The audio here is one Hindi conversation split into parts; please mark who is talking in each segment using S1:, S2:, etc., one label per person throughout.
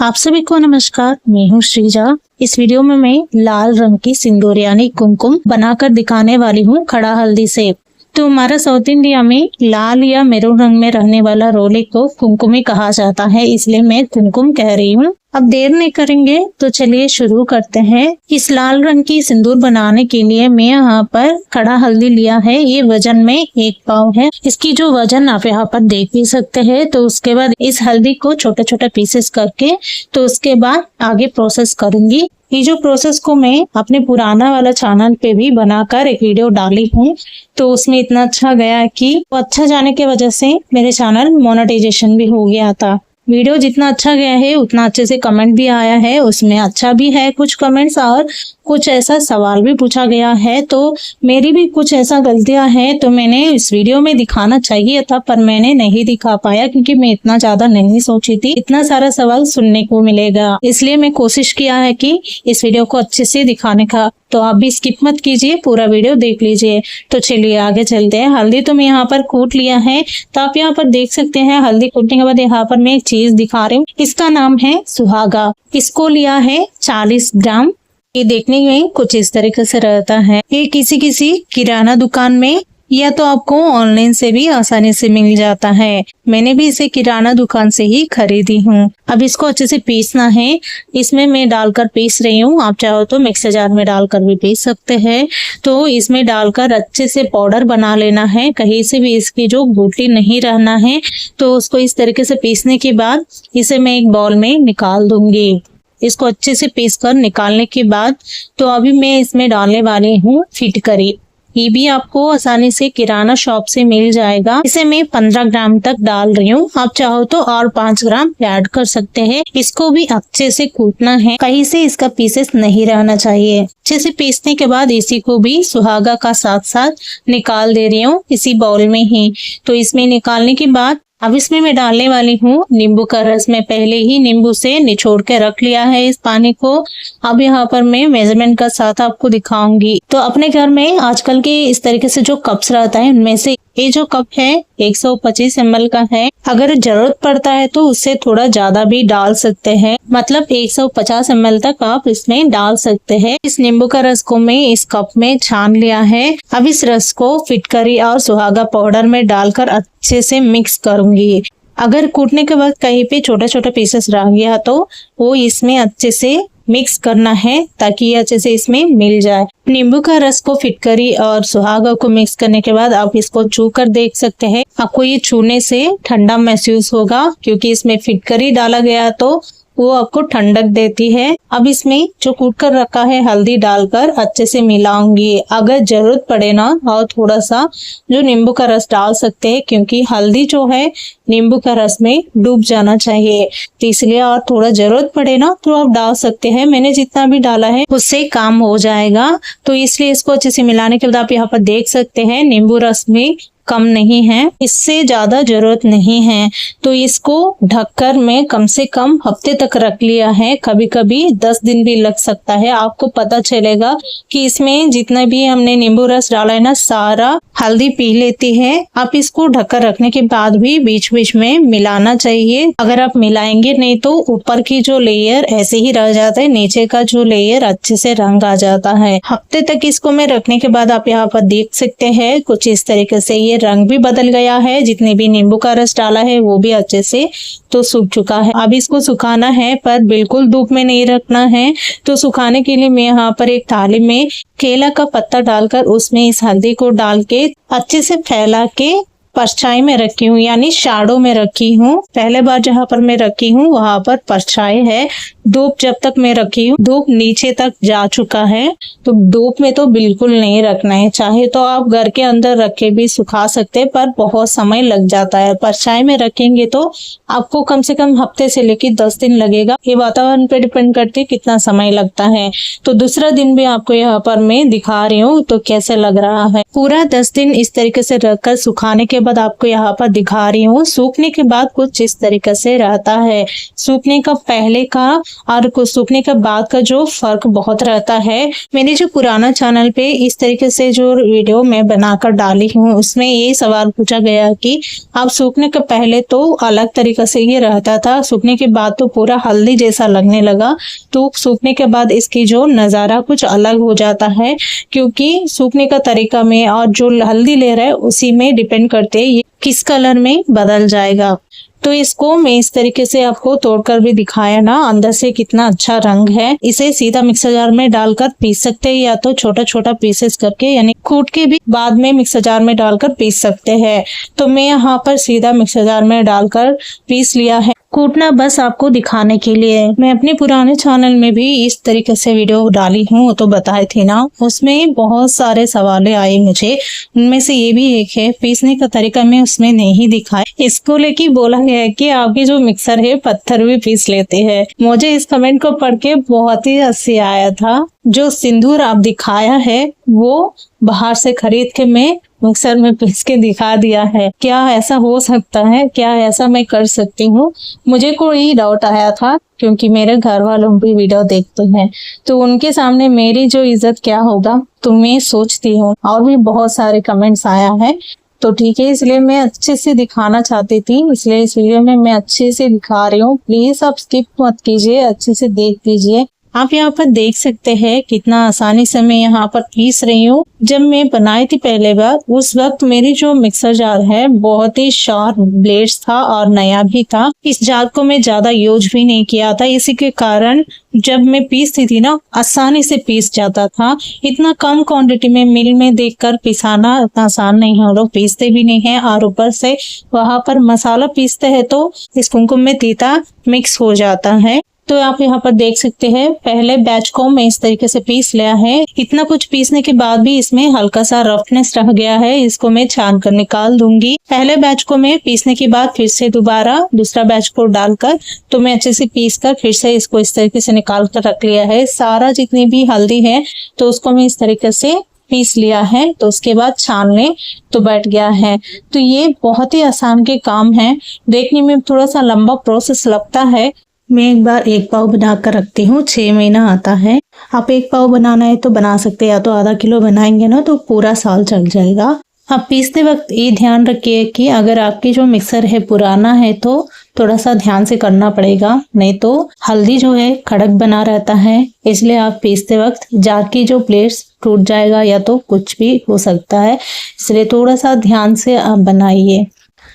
S1: आप सभी को नमस्कार। मैं हूँ श्रीजा। इस वीडियो में मैं लाल रंग की सिंदूर यानी कुमकुम बनाकर दिखाने वाली हूँ खड़ा हल्दी से। तो हमारा साउथ इंडिया में लाल या मेरून रंग में रहने वाला रोले को कुमकुम ही कहा जाता है, इसलिए मैं कुमकुम कह रही हूँ। अब देर नहीं करेंगे तो चलिए शुरू करते हैं। इस लाल रंग की सिंदूर बनाने के लिए मैं यहाँ पर खड़ा हल्दी लिया है। ये वजन में 1 पाव है। इसकी जो वजन आप यहाँ पर देख भी सकते हैं। तो उसके बाद इस हल्दी को छोटे छोटे पीसेस करके तो उसके बाद आगे प्रोसेस करूंगी। ये जो प्रोसेस को मैं अपने पुराना वाला चैनल पे भी बनाकर एक वीडियो डाली हूँ, तो उसमें इतना अच्छा गया कि वो अच्छा जाने की वजह से मेरे चैनल मोनेटाइजेशन भी हो गया था। वीडियो जितना अच्छा गया है उतना अच्छे से कमेंट भी आया है। उसमें अच्छा भी है कुछ कमेंट्स और कुछ ऐसा सवाल भी पूछा गया है। तो मेरी भी कुछ ऐसा गलतियां हैं, तो मैंने इस वीडियो में दिखाना चाहिए था पर मैंने नहीं दिखा पाया क्योंकि मैं इतना ज्यादा नहीं सोची थी इतना सारा सवाल सुनने को मिलेगा। इसलिए मैं कोशिश किया है कि इस वीडियो को अच्छे से दिखाने का। तो आप भी स्किप मत कीजिए, पूरा वीडियो देख लीजिए। तो चलिए आगे चलते हैं। हल्दी तो मैं यहाँ पर कूट लिया है। तो आप यहाँ पर देख सकते हैं हल्दी कूटने के बाद यहाँ पर मैं एक चीज दिखा रही हूँ। इसका नाम है सुहागा। इसको लिया है 40 ग्राम। ये देखने में कुछ इस तरीके से रहता है। ये किसी किसी किराना दुकान में या तो आपको ऑनलाइन से भी आसानी से मिल जाता है। मैंने भी इसे किराना दुकान से ही खरीदी हूँ। अब इसको अच्छे से पीसना है। इसमें मैं डालकर पीस रही हूँ। आप चाहो तो मिक्सर जार में डालकर भी पीस सकते हैं। तो इसमें डालकर अच्छे से पाउडर बना लेना है। कहीं से भी इसकी जो बूटी नहीं रहना है। तो उसको इस तरीके से पीसने के बाद इसे मैं एक बाउल में निकाल दूंगी। इसको अच्छे से पीस कर निकालने के बाद तो अभी मैं इसमें डालने वाली हूँ फिटकरी। ये भी आपको आसानी से किराना शॉप से मिल जाएगा। इसे मैं 15 ग्राम तक डाल रही हूँ। आप चाहो तो और 5 ग्राम ऐड कर सकते हैं। इसको भी अच्छे से कूटना है, कहीं से इसका पीसेस नहीं रहना चाहिए। अच्छे से पीसने के बाद इसी को भी सुहागा का साथ साथ निकाल दे रही हूँ इसी बाउल में ही। तो इसमें निकालने के बाद अब इसमें मैं डालने वाली हूँ नींबू का रस। मैं पहले ही नींबू से निचोड़ के रख लिया है इस पानी को। अब यहाँ पर मैं मेजरमेंट का साथ आपको दिखाऊंगी। तो अपने घर में आजकल के इस तरीके से जो कप्स रहता है उनमें से ये जो कप है 125 ml का है। अगर जरूरत पड़ता है तो उससे थोड़ा ज्यादा भी डाल सकते हैं, मतलब 150 ml तक आप इसमें डाल सकते हैं। इस नींबू का रस को मैं इस कप में छान लिया है। अब इस रस को फिटकरी और सुहागा पाउडर में डालकर अच्छे से मिक्स करूंगी। अगर कूटने के बाद कहीं पे छोटे छोटे पीसेस रह गया तो वो इसमें अच्छे से मिक्स करना है ताकि ये अच्छे से इसमें मिल जाए। नींबू का रस को फिटकरी और सुहागा को मिक्स करने के बाद आप इसको छू कर देख सकते हैं। आपको ये छूने से ठंडा महसूस होगा क्योंकि इसमें फिटकरी डाला गया तो वो आपको ठंडक देती है। अब इसमें जो कूट कर रखा है हल्दी डालकर अच्छे से मिलाऊंगी। अगर जरूरत पड़े ना और थोड़ा सा जो नींबू का रस डाल सकते हैं क्योंकि हल्दी जो है नींबू का रस में डूब जाना चाहिए, तो इसलिए और थोड़ा जरूरत पड़े ना तो आप डाल सकते हैं। मैंने जितना भी डाला है उससे काम हो जाएगा। तो इसलिए इसको अच्छे से मिलाने के बाद आप यहाँ पर देख सकते हैं नींबू रस में कम नहीं है, इससे ज्यादा जरूरत नहीं है। तो इसको ढककर मैं कम से कम हफ्ते तक रख लिया है। कभी कभी 10 दिन भी लग सकता है। आपको पता चलेगा कि इसमें जितना भी हमने नींबू रस डाला है ना सारा हल्दी पी लेती है। आप इसको ढककर रखने के बाद भी बीच बीच में मिलाना चाहिए। अगर आप मिलाएंगे नहीं तो ऊपर की जो लेयर ऐसे ही रह जाता है, नीचे का जो लेयर अच्छे से रंग आ जाता है। हफ्ते तक इसको मैं रखने के बाद आप यहाँ पर देख सकते हैं कुछ इस तरीके से ये रंग भी बदल गया है। जितने भी नींबू का रस डाला है वो भी अच्छे से तो सूख चुका है। अब इसको सुखाना है पर बिल्कुल धूप में नहीं रखना है। तो सुखाने के लिए मैं यहाँ पर एक थाली में केला का पत्ता डालकर उसमें इस हल्दी को डाल के अच्छे से फैला के परछाई में रखी हूँ, यानी शैडो में रखी हूँ। पहले बार जहाँ पर मैं रखी हूँ वहां पर परछाई है। धूप जब तक मैं रखी हूँ धूप नीचे तक जा चुका है। तो धूप में तो बिल्कुल नहीं रखना है। चाहे तो आप घर के अंदर रख के भी सुखा सकते हैं पर बहुत समय लग जाता है। परछाई में रखेंगे तो आपको कम से कम हफ्ते से लेकर 10 दिन लगेगा। ये वातावरण पे डिपेंड करते है कितना समय लगता है। तो दूसरा दिन भी आपको यहाँ पर मैं दिखा रही हूँ तो कैसे लग रहा है। पूरा 10 दिन इस तरीके से रखकर सुखाने के बाद आपको यहाँ पर दिखा रही हूँ। सूखने के बाद कुछ इस तरीके से रहता है। सूखने का पहले का और कुछ सूखने के बाद का जो फर्क बहुत रहता है। मेरे जो पुराना चैनल पे इस तरीके से जो वीडियो मैं बनाकर डाली हूँ उसमें ये सवाल पूछा गया कि आप सूखने के पहले तो अलग तरीके से ये रहता था, सूखने के बाद तो पूरा हल्दी जैसा लगने लगा, तो सूखने के बाद इसकी जो नज़ारा कुछ अलग हो जाता है, क्योंकि सूखने का तरीका में और जो हल्दी ले रहा है उसी में डिपेंड करते ये किस कलर में बदल जाएगा। तो इसको मैं इस तरीके से आपको तोड़कर भी दिखाया ना, अंदर से कितना अच्छा रंग है। इसे सीधा मिक्सर जार में डालकर पीस सकते हैं या तो छोटा छोटा पीसेस करके यानी कूट के भी बाद में मिक्सर जार में डालकर पीस सकते हैं। तो मैं यहाँ पर सीधा मिक्सर जार में डालकर पीस लिया है। कूटना बस आपको दिखाने के लिए। मैं अपने पुराने चैनल में भी इस तरीके से वीडियो डाली हूँ, तो बताई थी ना, उसमें बहुत सारे सवाल आए मुझे। उनमें से ये भी एक है, पीसने का तरीका मैं उसमें नहीं दिखाया। इसको लेके बोला गया है कि आपके जो मिक्सर है पत्थर भी पीस लेते हैं। मुझे इस कमेंट को पढ़ के बहुत ही हंसी आया था। जो सिंदूर आप दिखाया है वो बाहर से खरीद के मैं मिक्सर में पीस के दिखा दिया है। क्या ऐसा हो सकता है? क्या ऐसा मैं कर सकती हूँ? मुझे कोई डाउट आया था क्योंकि मेरे घर वालों भी वीडियो देखते हैं, तो उनके सामने मेरी जो इज्जत क्या होगा तो मैं सोचती हूँ। और भी बहुत सारे कमेंट्स आया है, तो ठीक है, इसलिए मैं अच्छे से दिखाना चाहती थी, इसलिए इस वीडियो में मैं अच्छे से दिखा रही हूँ। प्लीज आप स्किप मत कीजिए, अच्छे से देख लीजिए। आप यहाँ पर देख सकते हैं कितना आसानी से मैं यहाँ पर पीस रही हूँ। जब मैं बनाई थी पहले बार उस वक्त मेरी जो मिक्सर जार है बहुत ही शार्प ब्लेड्स था और नया भी था। इस जार को मैं ज्यादा यूज भी नहीं किया था, इसी के कारण जब मैं पीसती थी ना आसानी से पीस जाता था। इतना कम क्वांटिटी में मिल में देखकर पिसाना इतना आसान नहीं है, हम लोग पीसते भी नहीं है और ऊपर से वहां पर मसाला पीसते हैं तो इस कुमकुम में तीता मिक्स हो जाता है। तो आप यहाँ पर देख सकते हैं पहले बैच को मैं इस तरीके से पीस लिया है। इतना कुछ पीसने के बाद भी इसमें हल्का सा रफनेस रह गया है, इसको मैं छान कर निकाल दूंगी। पहले बैच को मैं पीसने के बाद फिर से दोबारा दूसरा बैच को डालकर तो मैं अच्छे से पीस कर फिर से इसको इस तरीके से निकाल कर रख लिया है। सारा जितनी भी हल्दी है तो उसको मैं इस तरीके से पीस लिया है, तो उसके बाद छानने तो बैठ गया है। तो ये बहुत ही आसान के काम है, देखने में थोड़ा सा लंबा प्रोसेस लगता है। मैं एक बार एक पाव बना कर रखती हूँ, 6 महीना आता है। आप एक पाव बनाना है तो बना सकते हैं, या तो आधा किलो बनाएंगे ना तो पूरा साल चल जाएगा। अब पीसते वक्त ये ध्यान रखिए कि अगर आपकी जो मिक्सर है पुराना है तो थोड़ा सा ध्यान से करना पड़ेगा, नहीं तो हल्दी जो है कड़क बना रहता है। इसलिए आप पीसते वक्त जार की जो प्लेट्स टूट जाएगा या तो कुछ भी हो सकता है, इसलिए थोड़ा सा ध्यान से आप बनाइए।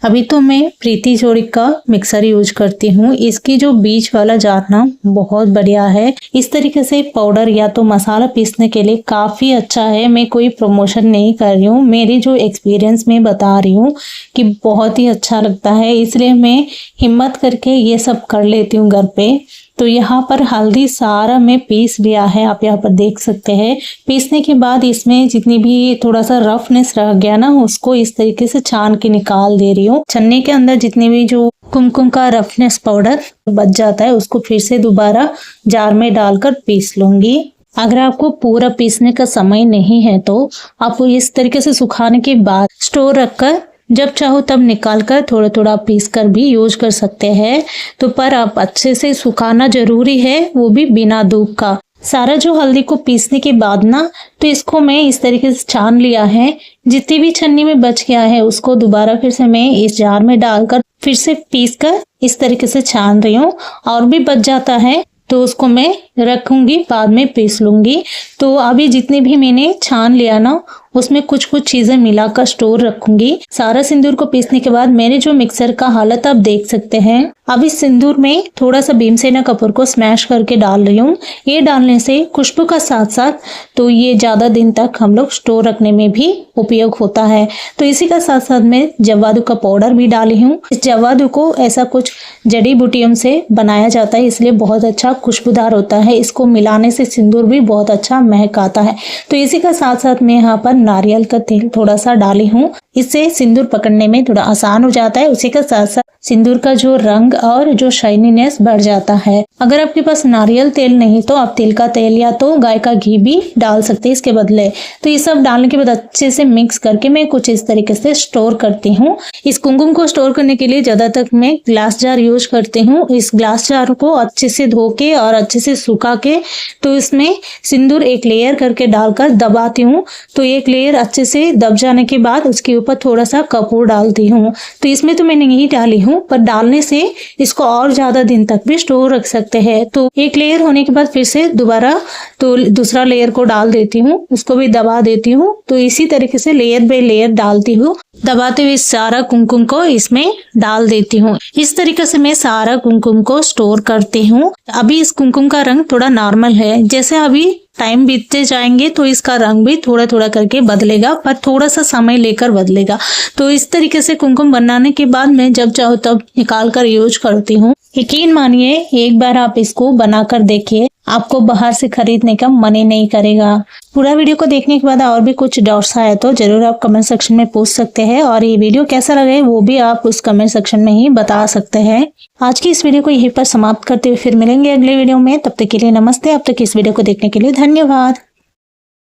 S1: अभी तो मैं प्रीति जोड़ी का मिक्सर यूज करती हूँ। इसकी जो बीच वाला जार ना बहुत बढ़िया है। इस तरीके से पाउडर या तो मसाला पीसने के लिए काफी अच्छा है। मैं कोई प्रमोशन नहीं कर रही हूँ, मेरी जो एक्सपीरियंस में बता रही हूँ कि बहुत ही अच्छा लगता है, इसलिए मैं हिम्मत करके ये सब कर लेती हूँ घर पे। तो यहाँ पर हल्दी सारा मैं पीस लिया है, आप यहाँ पर देख सकते हैं। पीसने के बाद इसमें जितनी भी थोड़ा सा रफनेस रह गया ना उसको इस तरीके से छान के निकाल दे रही हूँ। छन्नी के अंदर जितनी भी जो कुमकुम का रफनेस पाउडर बच जाता है उसको फिर से दोबारा जार में डालकर पीस लूंगी। अगर आपको पूरा पीसने का समय नहीं है तो आप इस तरीके से सुखाने के बाद स्टोर रखकर जब चाहो तब निकाल कर थोड़ा थोड़ा पीस कर भी यूज कर सकते हैं। तो पर आप अच्छे से सुखाना जरूरी है, वो भी बिना धूप का। सारा जो हल्दी को पीसने के बाद ना तो इसको मैं इस तरीके से छान लिया है। जितनी भी छन्नी में बच गया है उसको दोबारा फिर से मैं इस जार में डालकर फिर से पीस कर इस तरीके से छान रही हूँ। और भी बच जाता है तो उसको मैं रखूंगी, बाद में पीस लूंगी। तो अभी जितने भी मैंने छान लिया ना उसमें कुछ कुछ चीजें मिलाकर स्टोर रखूंगी। सारा सिंदूर को पीसने के बाद मेरे जो मिक्सर का हालत आप देख सकते हैं। अब इस सिंदूर में थोड़ा सा भीमसेना कपूर को स्मैश करके डाल रही हूँ। ये डालने से खुशबू का साथ साथ तो ये ज्यादा दिन तक हम लोग स्टोर रखने में भी उपयोग होता है। तो इसी का साथ साथ मैं जवादू का पाउडर भी डाली हूँ। इस जवादू को ऐसा कुछ जड़ी बूटियों से बनाया जाता है, इसलिए बहुत अच्छा खुशबूदार होता है। इसको मिलाने से सिंदूर भी बहुत अच्छा महक आता है। तो इसी का साथ साथ मैं यहाँ पर नारियल का तेल थोड़ा सा डाली हूँ। इससे सिंदूर पकड़ने में थोड़ा आसान हो जाता है। उसी के साथ साथ सिंदूर का जो रंग और जो शाइनीनेस बढ़ जाता है। अगर आपके पास नारियल तेल नहीं तो आप तिल का तेल या तो गाय का घी भी डाल सकते हैं इसके बदले। तो ये सब डालने के बाद अच्छे से मिक्स करके मैं कुछ इस तरीके से स्टोर करती हूँ। इस कुमकुम को स्टोर करने के लिए ज्यादातर मैं ग्लास जार यूज करती हूँ। इस ग्लास जार को अच्छे से धो के और अच्छे से सुखा के तो इसमें सिंदूर एक लेयर करके डालकर दबाती हूँ। तो एक लेयर अच्छे से दब जाने के बाद उसके ऊपर थोड़ा सा कपूर डालती हूँ। तो इसमें तो मैंने नहीं डाली हूँ, पर डालने से इसको और ज्यादा दिन तक भी स्टोर रख सकते हैं। तो एक लेयर होने के बाद फिर से दोबारा तो दूसरा लेयर को डाल देती हूँ, उसको भी दबा देती हूँ। तो इसी तरीके से लेयर बाय लेयर डालती हूँ, दबाते हुए सारा कुमकुम को इसमें डाल देती हूँ। इस तरीके से मैं सारा कुमकुम को स्टोर करती हूँ। अभी इस कुमकुम का रंग थोड़ा नॉर्मल है, जैसे अभी टाइम बीतते जाएंगे तो इसका रंग भी थोड़ा थोड़ा करके बदलेगा, पर थोड़ा सा समय लेकर बदलेगा। तो इस तरीके से कुमकुम बनाने के बाद मैं जब चाहो तब निकाल कर यूज करती हूँ। यकीन मानिए एक बार आप इसको बनाकर देखिए, आपको बाहर से खरीदने का मन ही नहीं करेगा। पूरा वीडियो को देखने के बाद और भी कुछ डाउट्स आए तो जरूर आप कमेंट सेक्शन में पूछ सकते हैं, और ये वीडियो कैसा लगे वो भी आप उस कमेंट सेक्शन में ही बता सकते हैं। आज की इस वीडियो को यहीं पर समाप्त करते हुए फिर मिलेंगे अगले वीडियो में। तब तक के लिए नमस्ते। अब तक इस वीडियो को देखने के लिए धन्यवाद।